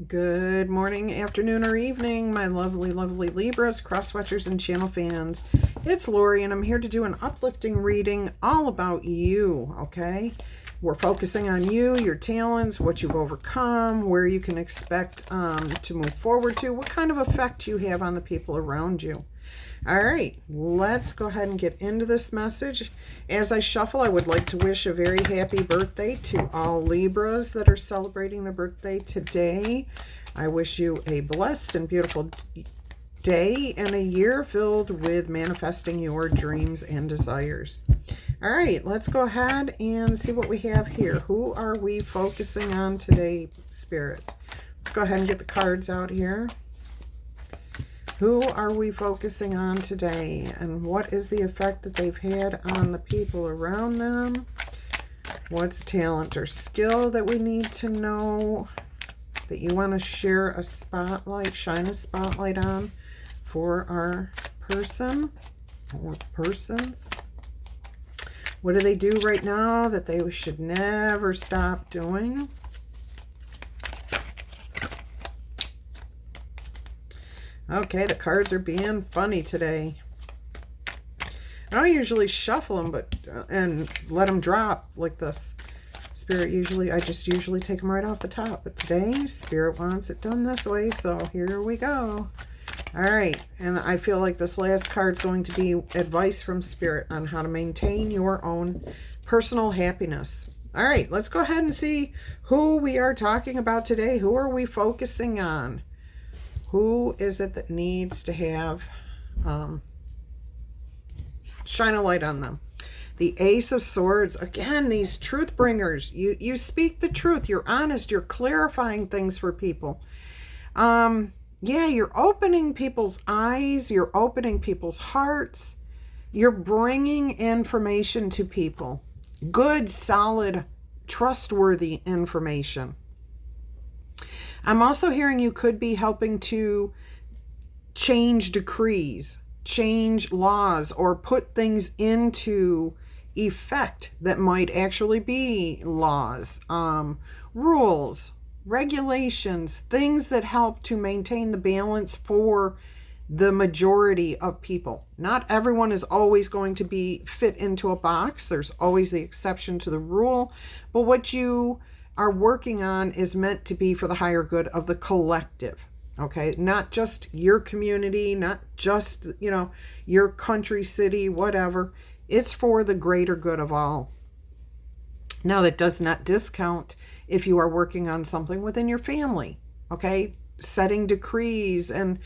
Good morning, afternoon, or evening, my lovely, lovely Libras, cross-watchers, and channel fans. It's Laurie, and I'm here to do an uplifting reading all about you, okay? We're focusing on you, your talents, what you've overcome, where you can expect to move forward to, what kind of effect you have on the people around you. All right, let's go ahead and get into this message. As I shuffle, I would like to wish a very happy birthday to all Libras that are celebrating their birthday today. I wish you a blessed and beautiful day and a year filled with manifesting your dreams and desires. All right, let's go ahead and see what we have here. Who are we focusing on today, Spirit? Let's go ahead and get the cards out here. Who are we focusing on today, and what is the effect that they've had on the people around them? What's a talent or skill that we need to know that you want to share a spotlight, shine a spotlight on for our person or persons? What do they do right now that they should never stop doing? Okay, the cards are being funny today. I don't usually shuffle them and let them drop like this. Spirit I just usually take them right off the top. But today, Spirit wants it done this way, so here we go. All right, and I feel like this last card's going to be advice from Spirit on how to maintain your own personal happiness. All right, let's go ahead and see who we are talking about today. Who are we focusing on? Who is it that needs to have, shine a light on them? The Ace of Swords. Again, these truth bringers. You speak the truth. You're honest. You're clarifying things for people. Yeah, you're opening people's eyes. You're opening people's hearts. You're bringing information to people. Good, solid, trustworthy information. I'm also hearing you could be helping to change decrees, change laws, or put things into effect that might actually be laws, rules, regulations, things that help to maintain the balance for the majority of people. Not everyone is always going to be fit into a box. There's always the exception to the rule. But what you are working on is meant to be for the higher good of the collective, okay? Not just your community, not just, your country, city, whatever. It's for the greater good of all. Now, that does not discount if you are working on something within your family, okay? Setting decrees and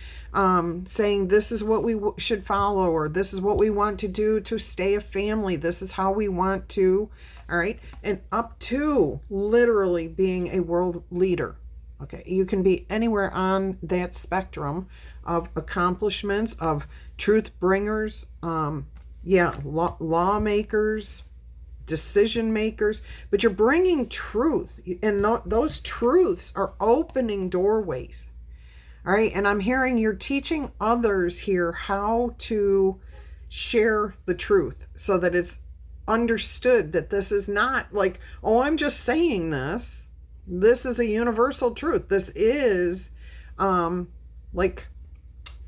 saying this is what we should follow, or this is what we want to do to stay a family. This is how we want to, all right? And up to literally being a world leader, okay? You can be anywhere on that spectrum of accomplishments, of truth bringers, lawmakers, decision makers, but you're bringing truth, and those truths are opening doorways. All right, and I'm hearing you're teaching others here how to share the truth so that it's understood that this is not like, oh, I'm just saying this. This is a universal truth. This is like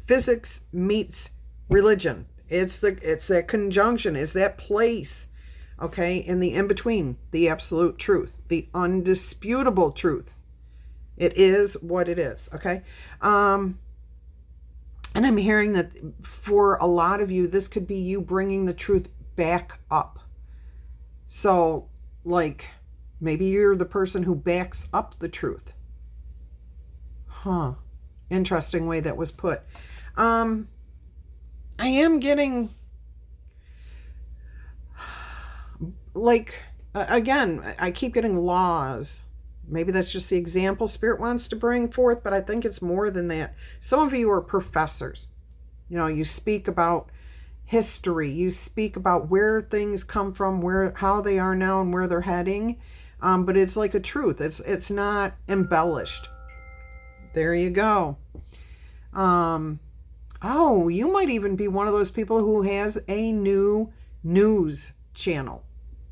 physics meets religion. It's that conjunction, is that place, okay, in the in-between, the absolute truth, the undisputable truth. It is what it is, okay? And I'm hearing that for a lot of you, this could be you bringing the truth back up. So, like, maybe you're the person who backs up the truth. Interesting way that was put. I am getting, like, again, I keep getting laws. Maybe that's just the example Spirit wants to bring forth, but I think it's more than that. Some of you are professors. You speak about history. You speak about where things come from, how they are now and where they're heading. But it's like a truth. It's not embellished. There you go. Oh, you might even be one of those people who has a new news channel.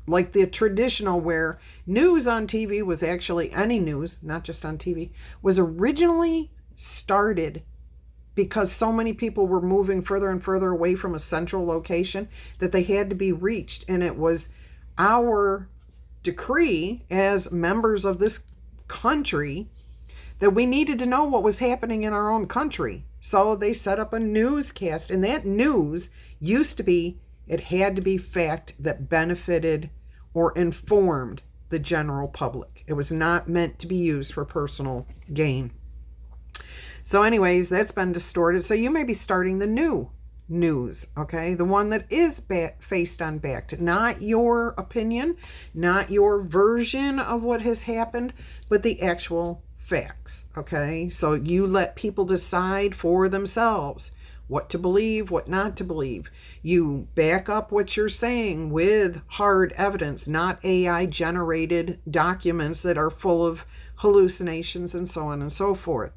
like the traditional where news on TV was actually any news, not just on TV, was originally started because so many people were moving further and further away from a central location that they had to be reached. And it was our decree as members of this country that we needed to know what was happening in our own country. So they set up a newscast, and that news used to be, it had to be fact that benefited or informed the general public. It was not meant to be used for personal gain. So anyways, that's been distorted. So you may be starting the new news, okay? The one that is faced on backed, not your opinion, not your version of what has happened, but the actual facts, okay? So you let people decide for themselves what to believe, what not to believe. You back up what you're saying with hard evidence, not AI generated documents that are full of hallucinations and so on and so forth.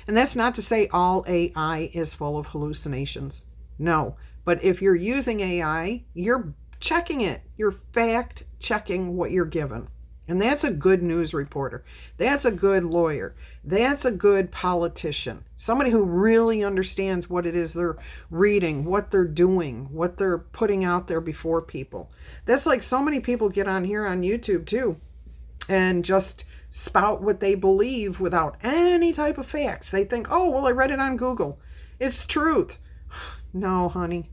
And that's not to say all AI is full of hallucinations. No. But if you're using AI, you're checking it. You're fact checking what you're given. And that's a good news reporter. That's a good lawyer. That's a good politician. Somebody who really understands what it is they're reading, what they're doing, what they're putting out there before people. That's like so many people get on here on YouTube too and just spout what they believe without any type of facts. They think, oh, well, I read it on Google. It's truth. No, honey.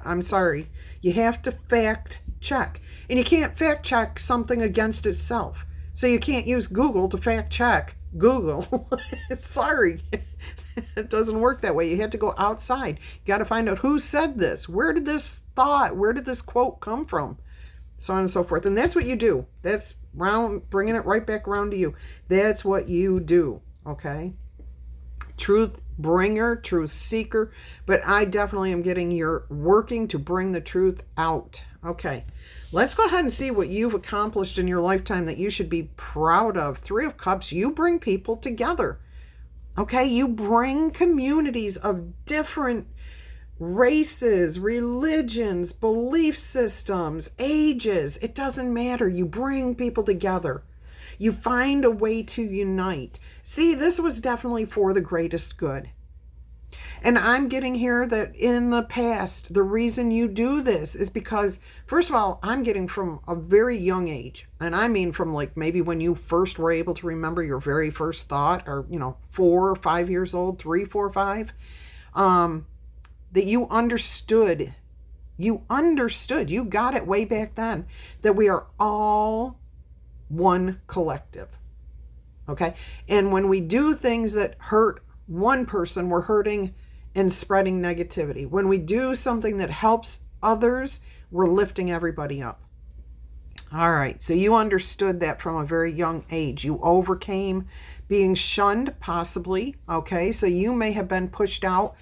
I'm sorry. You have to fact check. And you can't fact check something against itself. So you can't use Google to fact check Google. Sorry. It doesn't work that way. You have to go outside. You got to find out who said this. Where did this quote come from? So on and so forth. And that's what you do. That's bringing it right back around to you. That's what you do. Okay? Truth bringer, truth seeker. But I definitely am you're working to bring the truth out. Okay. Let's go ahead and see what you've accomplished in your lifetime that you should be proud of. Three of Cups, you bring people together. Okay? You bring communities of different races, religions, belief systems, ages. It doesn't matter. You bring people together. You find a way to unite. See, this was definitely for the greatest good. And I'm getting here that in the past, the reason you do this is because, first of all, I'm getting from a very young age. And I mean from like maybe when you first were able to remember your very first thought, or, 4 or 5 years old, 3, 4, 5, that you understood, you got it way back then, that we are all one collective. Okay? And when we do things that hurt one person, we're hurting and spreading negativity. When we do something that helps others, we're lifting everybody up. All right. So you understood that from a very young age. You overcame being shunned, possibly. Okay? So you may have been pushed out.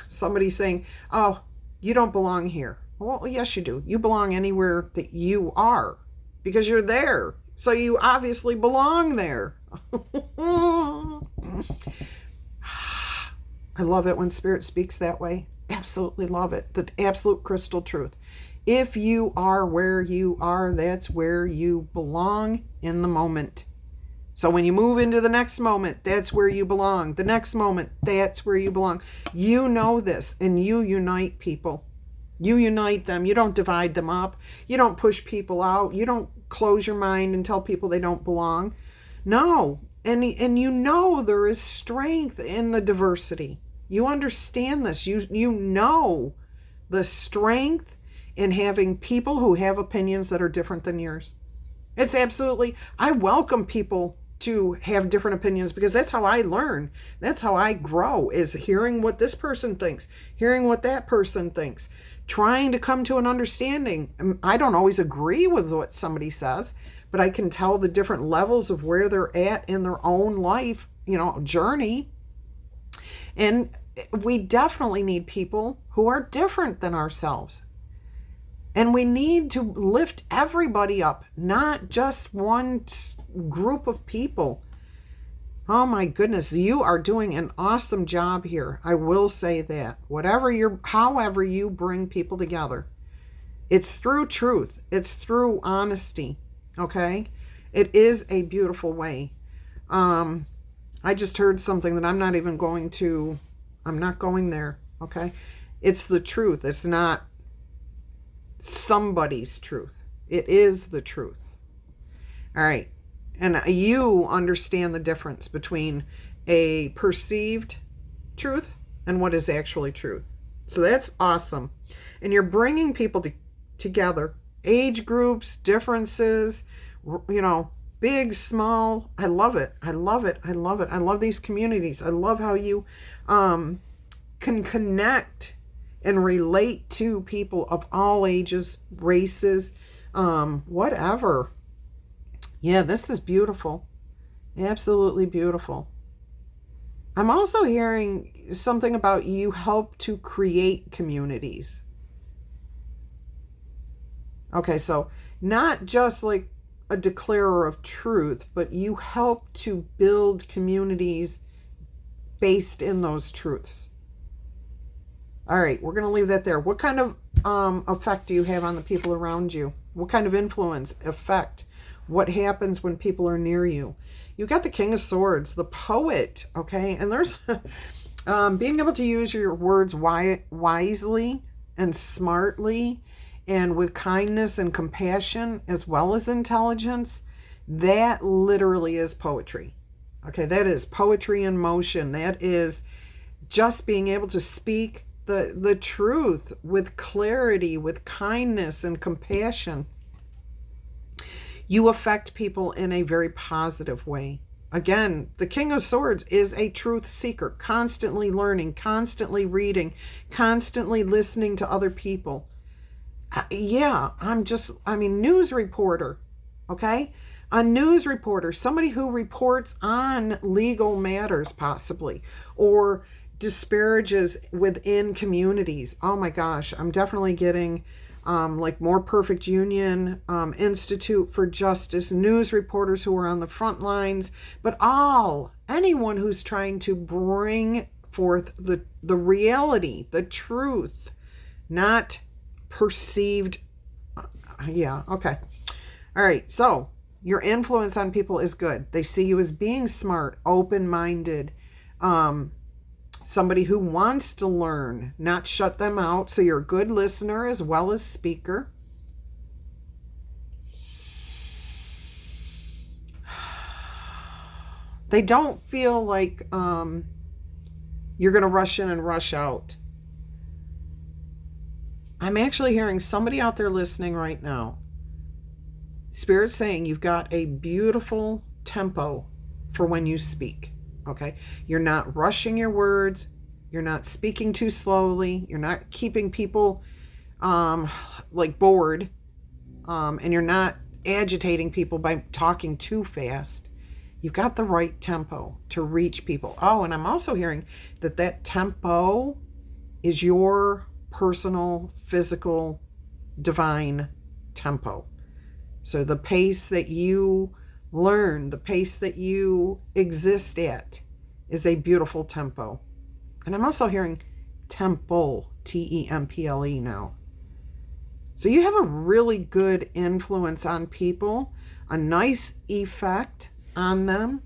Somebody saying, oh, you don't belong here. Well, yes, you do. You belong anywhere that you are because you're there. So you obviously belong there. I love it when Spirit speaks that way. Absolutely love it. The absolute crystal truth. If you are where you are, that's where you belong in the moment. So when you move into the next moment, that's where you belong. The next moment, that's where you belong. You know this, and you unite people. You unite them. You don't divide them up. You don't push people out. You don't close your mind and tell people they don't belong. No. And you know there is strength in the diversity. You understand this. You know the strength in having people who have opinions that are different than yours. It's absolutely, I welcome people to have different opinions because that's how I learn. That's how I grow, is hearing what this person thinks, hearing what that person thinks, trying to come to an understanding. I don't always agree with what somebody says, but I can tell the different levels of where they're at in their own life, journey. And we definitely need people who are different than ourselves. And we need to lift everybody up, not just one group of people. Oh my goodness, you are doing an awesome job here. I will say that. However you bring people together, It's through truth. It's through honesty. Okay? It is a beautiful way. I just heard something that I'm not going there. Okay? It's the truth. It's not somebody's truth. It is the truth. All right. And you understand the difference between a perceived truth and what is actually truth. So that's awesome. And you're bringing people together, age groups, differences, big, small. I love it. I love it. I love it. I love these communities. I love how you can connect and relate to people of all ages, races, whatever. Yeah, this is beautiful. Absolutely beautiful. I'm also hearing something about you help to create communities. Okay, so not just like a declarer of truth, but you help to build communities based in those truths. All right, we're going to leave that there. What kind of effect do you have on the people around you? What kind of influence, effect? What happens when people are near you? You got the King of Swords, the poet, okay? And there's being able to use your words wisely and smartly and with kindness and compassion as well as intelligence. That literally is poetry. Okay, that is poetry in motion. That is just being able to speak the truth with clarity, with kindness and compassion. You affect people in a very positive way. Again, the King of Swords is a truth seeker, constantly learning, constantly reading, constantly listening to other people. News reporter, okay? A news reporter, somebody who reports on legal matters possibly, or disparages within communities. Oh my gosh, I'm definitely getting like More Perfect Union, Institute for Justice, news reporters who are on the front lines, but anyone who's trying to bring forth the reality, the truth, not perceived. Yeah, okay. All right, so your influence on people is good. They see you as being smart, open-minded, somebody who wants to learn, not shut them out. So you're a good listener as well as speaker. They don't feel like you're going to rush in and rush out. I'm actually hearing somebody out there listening right now. Spirit's saying you've got a beautiful tempo for when you speak. Okay, you're not rushing your words. You're not speaking too slowly. You're not keeping people bored. And you're not agitating people by talking too fast. You've got the right tempo to reach people. Oh, and I'm also hearing that tempo is your personal, physical, divine tempo. So the pace that you learn, the pace that you exist at is a beautiful tempo. And I'm also hearing temple, Temple now. So you have a really good influence on people, a nice effect on them.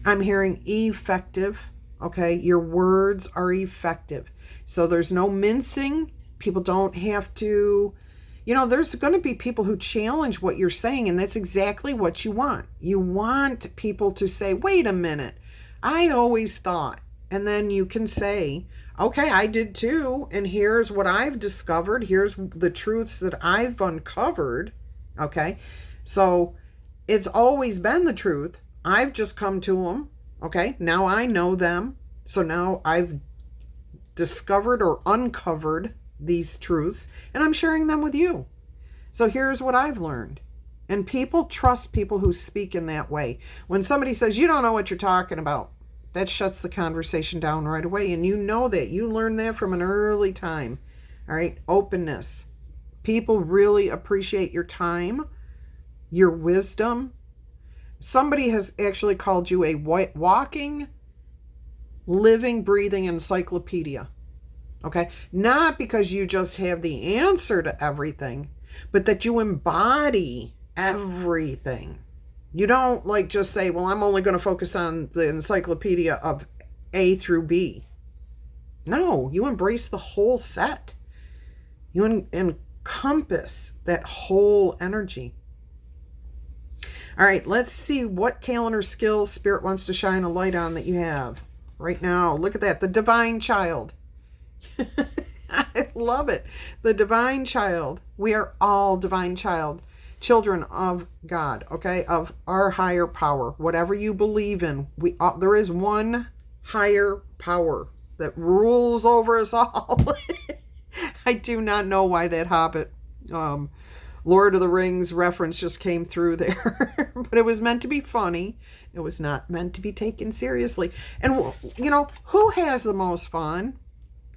I'm hearing effective, okay? Your words are effective. So there's no mincing. People don't have to... there's going to be people who challenge what you're saying, and that's exactly what you want. You want people to say, wait a minute, I always thought. And then you can say, okay, I did too, and here's what I've discovered. Here's the truths that I've uncovered, okay? So it's always been the truth. I've just come to them, okay? Now I know them. So now I've discovered or uncovered these truths, and I'm sharing them with you. So here's what I've learned. And people trust people who speak in that way. When somebody says, you don't know what you're talking about, that shuts the conversation down right away. And you know that. You learned that from an early time. All right? Openness. People really appreciate your time, your wisdom. Somebody has actually called you a walking, living, breathing encyclopedia. Okay? Not because you just have the answer to everything, but that you embody everything. You don't like just say, well, I'm only going to focus on the encyclopedia of A through B. No, you embrace the whole set. You encompass that whole energy. All right, let's see what talent or skill Spirit wants to shine a light on that you have right now. Look at that, the divine child. I love it. The divine child. We are all divine children of God, okay? Of our higher power. Whatever you believe in, there is one higher power that rules over us all. I do not know why that Hobbit Lord of the Rings reference just came through there. But it was meant to be funny. It was not meant to be taken seriously. And, you know, who has the most fun?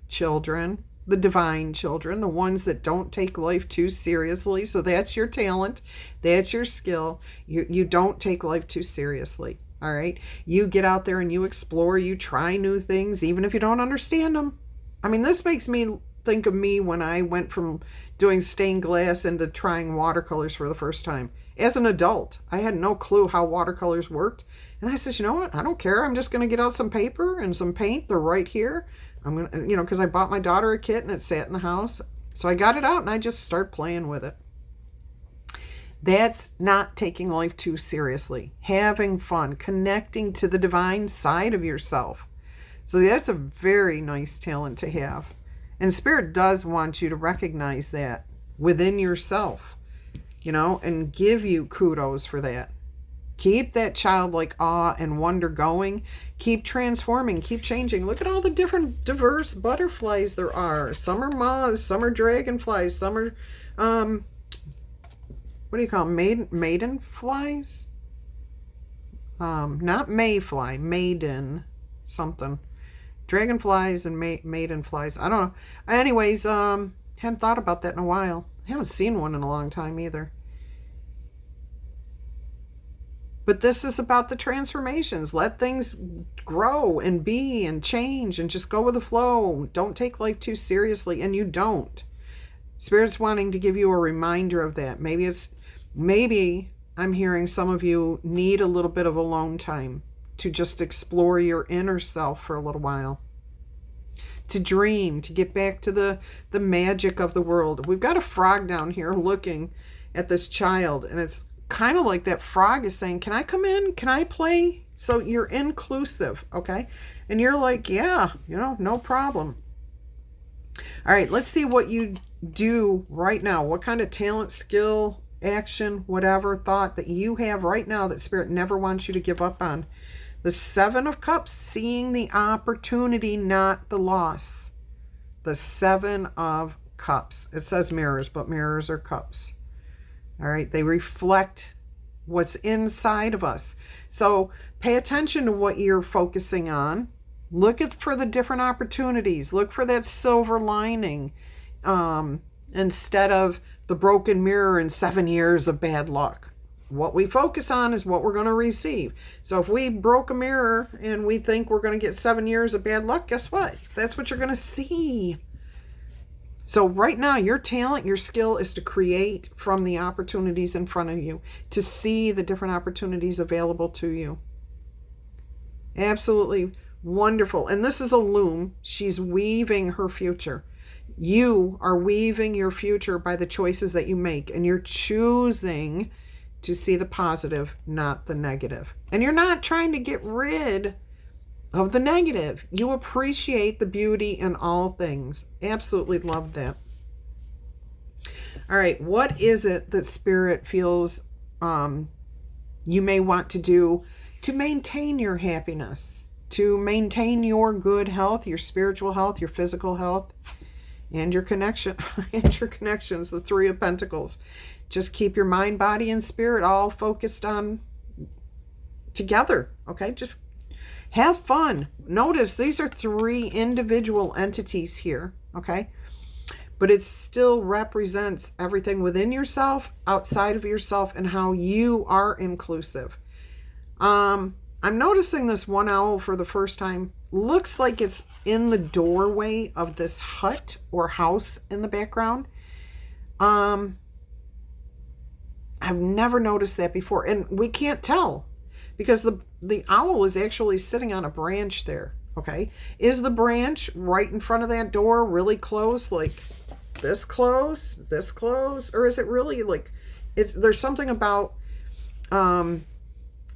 Children. The divine children. The ones that don't take life too seriously. So that's your talent. That's your skill. You don't take life too seriously. All right? You get out there and you explore. You try new things, even if you don't understand them. I mean, this makes me think of me when I went from doing stained glass into trying watercolors for the first time. As an adult, I had no clue how watercolors worked. And I said, you know what? I don't care. I'm just going to get out some paper and some paint. They're right here. I'm going to, you know, because I bought my daughter a kit and it sat in the house. So I got it out and I just started playing with it. That's not taking life too seriously. Having fun, connecting to the divine side of yourself. So that's a very nice talent to have. And Spirit does want you to recognize that within yourself, you know, and give you kudos for that. Keep that childlike awe and wonder going. Keep transforming. Keep changing. Look at all the different diverse butterflies there are. Some are moths. Some are dragonflies. Some are, what do you call them? Maiden flies? Not mayfly. Maiden something. Dragonflies and maiden flies. I don't know. Anyways, hadn't thought about that in a while. I haven't seen one in a long time either. But this is about the transformations. Let things grow and be and change and just go with the flow. Don't take life too seriously, and you don't. Spirit's wanting to give you a reminder of that. Maybe I'm hearing some of you need a little bit of alone time to just explore your inner self for a little while. To dream, to get back to the magic of the world. We've got a frog down here looking at this child, and it's kind of like that frog is saying, can I come in? Can I play? So you're inclusive, okay? And you're like, yeah, you know, no problem. All right, let's see what you do right now. What kind of talent, skill, action, whatever thought that you have right now that Spirit never wants you to give up on. The Seven of Cups, seeing the opportunity, not the loss. The Seven of Cups. It says mirrors, but mirrors are cups. All right, they reflect what's inside of us. So pay attention to what you're focusing on. Look for the different opportunities. Look for that silver lining instead of the broken mirror and 7 years of bad luck. What we focus on is what we're going to receive. So if we broke a mirror and we think we're going to get 7 years of bad luck, guess what? That's what you're going to see. So right now, your talent, your skill is to create from the opportunities in front of you, to see the different opportunities available to you. Absolutely wonderful. And this is a loom. She's weaving her future. You are weaving your future by the choices that you make, and you're choosing to see the positive, not the negative. And you're not trying to get rid of the negative. You appreciate the beauty in all things. Absolutely love that. All right, what is it that Spirit feels you may want to do to maintain your happiness, to maintain your good health, your spiritual health, your physical health, and your connection, and your connections, the Three of Pentacles. Just keep your mind, body, and spirit all focused on together, okay? Just have fun. Notice these are 3 individual entities here, okay? But it still represents everything within yourself, outside of yourself, and how you are inclusive. I'm I'm noticing this one owl for the first time. Looks like it's in the doorway of this hut or house in the background. I've never noticed that before, and we can't tell because the owl is actually sitting on a branch there. Okay, is the branch right in front of that door really close, like this close, or is it really like there's something about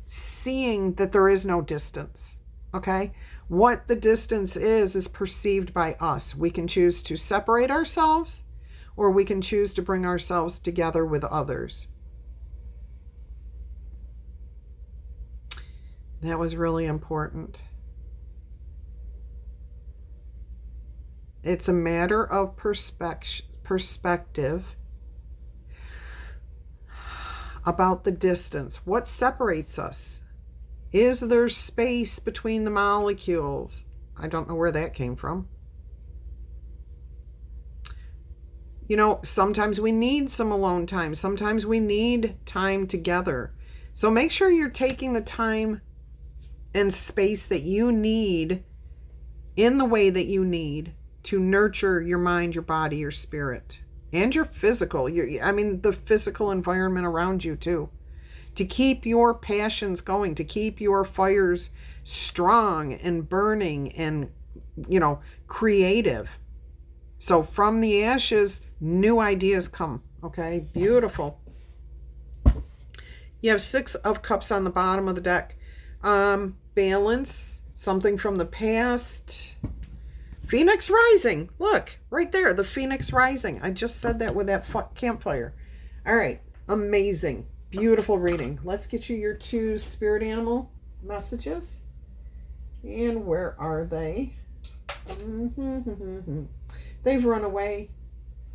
seeing that there is no distance. Okay, what the distance is perceived by us. We can choose to separate ourselves, or we can choose to bring ourselves together with others. That was really important. It's a matter of perspective about the distance. What separates us? Is there space between the molecules? I don't know where that came from. You know, sometimes we need some alone time. Sometimes we need time together. So make sure you're taking the time and space that you need in the way that you need to nurture your mind, your body, your spirit, and your physical. The physical environment around you too. To keep your passions going, to keep your fires strong and burning and, creative. So from the ashes, new ideas come. Okay, beautiful. You have 6 of Cups on the bottom of the deck. Balance, something from the past. Phoenix rising. Look, right there, the Phoenix rising. I just said that with that campfire. All right, amazing. Beautiful reading. Let's get you your 2 spirit animal messages. And where are they? They've run away.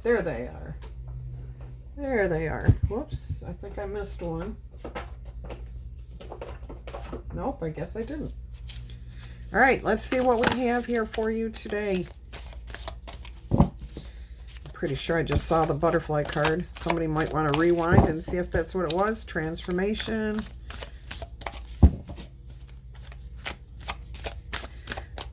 There they are. There they are. Whoops, I think I missed one. Nope, I guess I didn't. All right, let's see what we have here for you today. I'm pretty sure I just saw the butterfly card. Somebody might want to rewind and see if that's what it was. Transformation.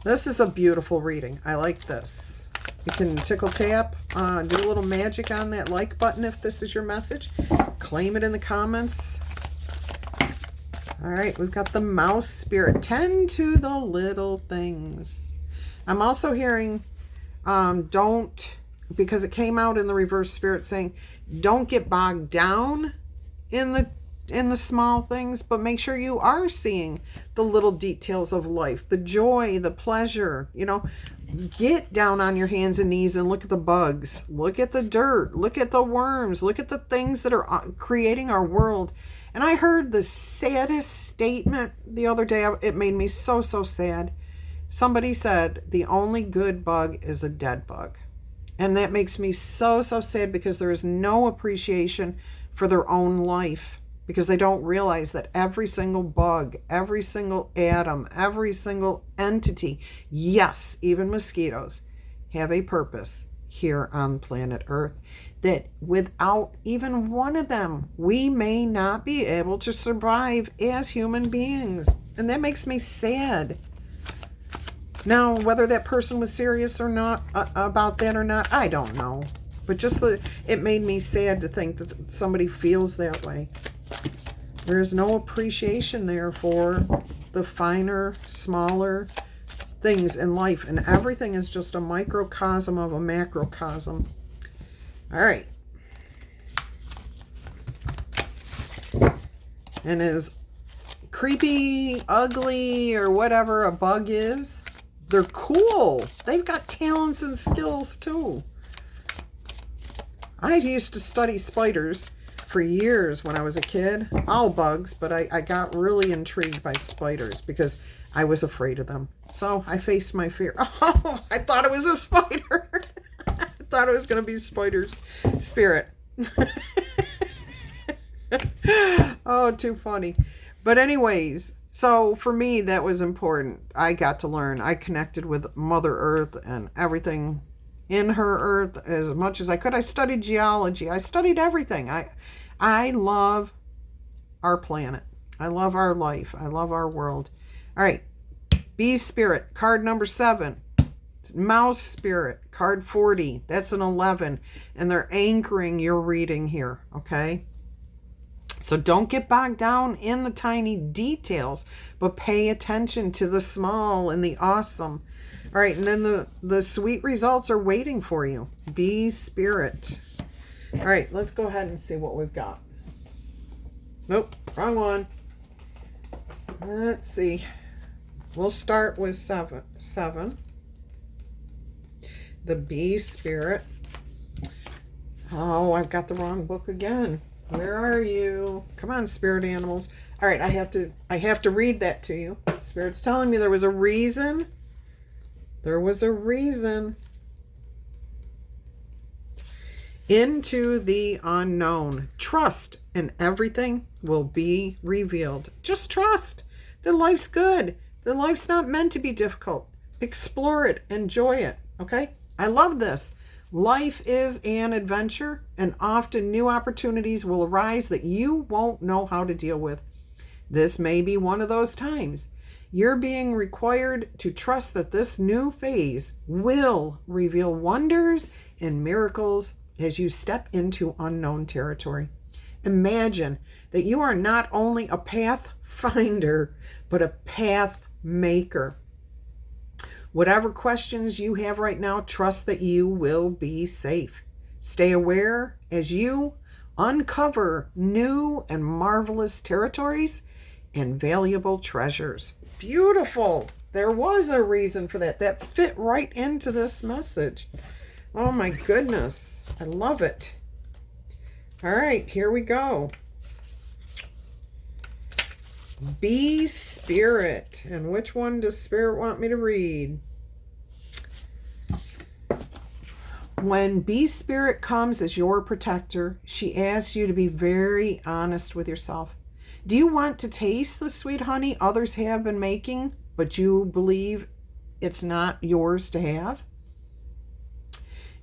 This is a beautiful reading. I like this. You can tickle tap, do a little magic on that like button if this is your message. Claim it in the comments. All right, we've got the mouse spirit. Tend to the little things. I'm also hearing don't, because it came out in the reverse spirit saying, don't get bogged down in the small things, but make sure you are seeing the little details of life, the joy, the pleasure. Get down on your hands and knees and look at the bugs, look at the dirt, look at the worms, look at the things that are creating our world. And I heard the saddest statement the other day. It made me so, so sad. Somebody said, the only good bug is a dead bug. And that makes me so, so sad because there is no appreciation for their own life, because they don't realize that every single bug, every single atom, every single entity, yes, even mosquitoes, have a purpose here on planet Earth. That without even one of them, we may not be able to survive as human beings. And that makes me sad. Now, whether that person was serious or not about that or not, I don't know. But it made me sad to think that somebody feels that way. There's no appreciation there for the finer, smaller things in life. And everything is just a microcosm of a macrocosm. All right. And as creepy, ugly, or whatever a bug is, they're cool. They've got talents and skills too. I used to study spiders for years when I was a kid. All bugs, but I got really intrigued by spiders because I was afraid of them. So I faced my fear. Oh, I thought it was a spider. Thought it was going to be spider's spirit. Oh, too funny. But anyways, so for me, that was important. I got to learn. I connected with Mother Earth and everything in her earth as much as I could. I studied geology. I studied everything. I love our planet. I love our life. I love our world. All right. Bee Spirit, card number 7. Mouse Spirit, card 40. That's an 11. And they're anchoring your reading here, okay? So don't get bogged down in the tiny details, but pay attention to the small and the awesome. All right, and then the sweet results are waiting for you. Bee Spirit. All right, let's go ahead and see what we've got. Nope, wrong one. Let's see. We'll start with 7. The Bee Spirit. Oh, I've got the wrong book again. Where are you? Come on, spirit animals. All right, I have to read that to you. Spirit's telling me there was a reason. There was a reason. Into the unknown. Trust, and everything will be revealed. Just trust that life's good. That life's not meant to be difficult. Explore it. Enjoy it. Okay? I love this. Life is an adventure, and often new opportunities will arise that you won't know how to deal with. This may be one of those times. You're being required to trust that this new phase will reveal wonders and miracles as you step into unknown territory. Imagine that you are not only a path finder, but a path maker. Whatever questions you have right now, trust that you will be safe. Stay aware as you uncover new and marvelous territories and valuable treasures. Beautiful. There was a reason for that. That fit right into this message. Oh my goodness. I love it. All right, here we go. Bee Spirit. And which one does Spirit want me to read? When Bee Spirit comes as your protector, she asks you to be very honest with yourself. Do you want to taste the sweet honey others have been making, but you believe it's not yours to have?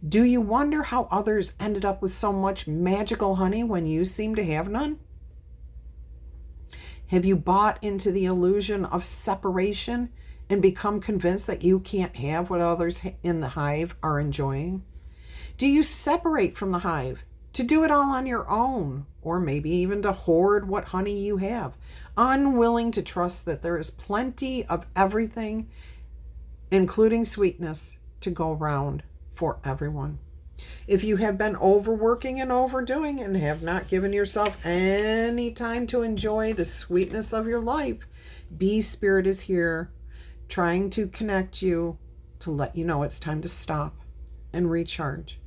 Do you wonder how others ended up with so much magical honey when you seem to have none? Have you bought into the illusion of separation and become convinced that you can't have what others in the hive are enjoying? Do you separate from the hive to do it all on your own, or maybe even to hoard what honey you have, unwilling to trust that there is plenty of everything, including sweetness, to go around for everyone? If you have been overworking and overdoing and have not given yourself any time to enjoy the sweetness of your life, Bee Spirit is here trying to connect you to let you know it's time to stop and recharge.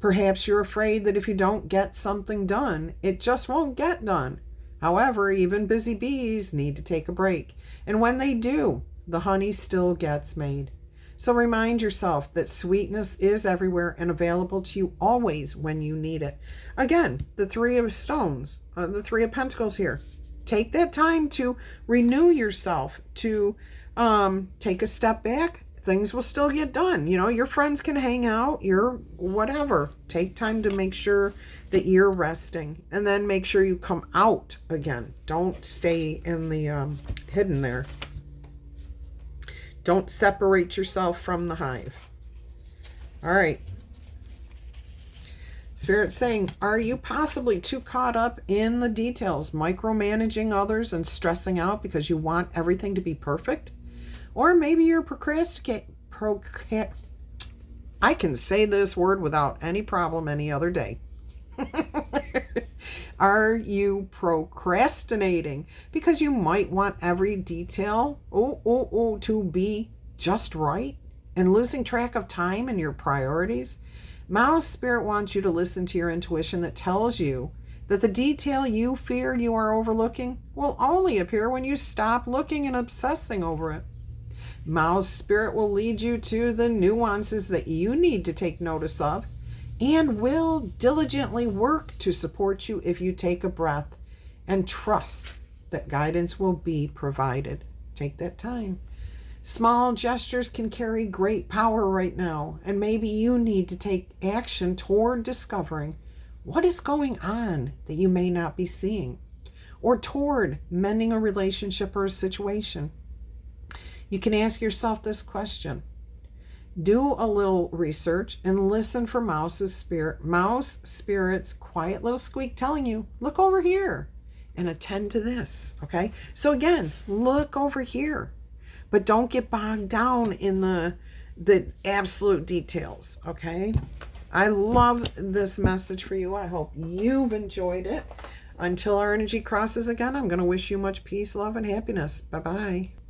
Perhaps you're afraid that if you don't get something done, it just won't get done. However, even busy bees need to take a break. And when they do, the honey still gets made. So remind yourself that sweetness is everywhere and available to you always when you need it. Again, the Three of Stones, the Three of Pentacles here. Take that time to renew yourself, to take a step back. Things will still get done. You know, your friends can hang out, your whatever. Take time to make sure that you're resting, and then make sure you come out again. Don't stay in the hidden there. Don't separate yourself from the hive. All right. Spirit's saying, are you possibly too caught up in the details, micromanaging others and stressing out because you want everything to be perfect? Or maybe you're I can say this word without any problem any other day. Are you procrastinating because you might want every detail to be just right and losing track of time and your priorities? Mouse Spirit wants you to listen to your intuition that tells you that the detail you fear you are overlooking will only appear when you stop looking and obsessing over it. Mouse Spirit will lead you to the nuances that you need to take notice of and will diligently work to support you if you take a breath and trust that guidance will be provided. Take that time. Small gestures can carry great power right now, and maybe you need to take action toward discovering what is going on that you may not be seeing. or toward mending a relationship or a situation. You can ask yourself this question. Do a little research and listen for mouse spirit's quiet little squeak telling you, look over here and attend to this. Okay. So again, look over here, but don't get bogged down in the absolute details. Okay. I love this message for you. I hope you've enjoyed it. Until our energy crosses again, I'm going to wish you much peace, love, and happiness. Bye-bye.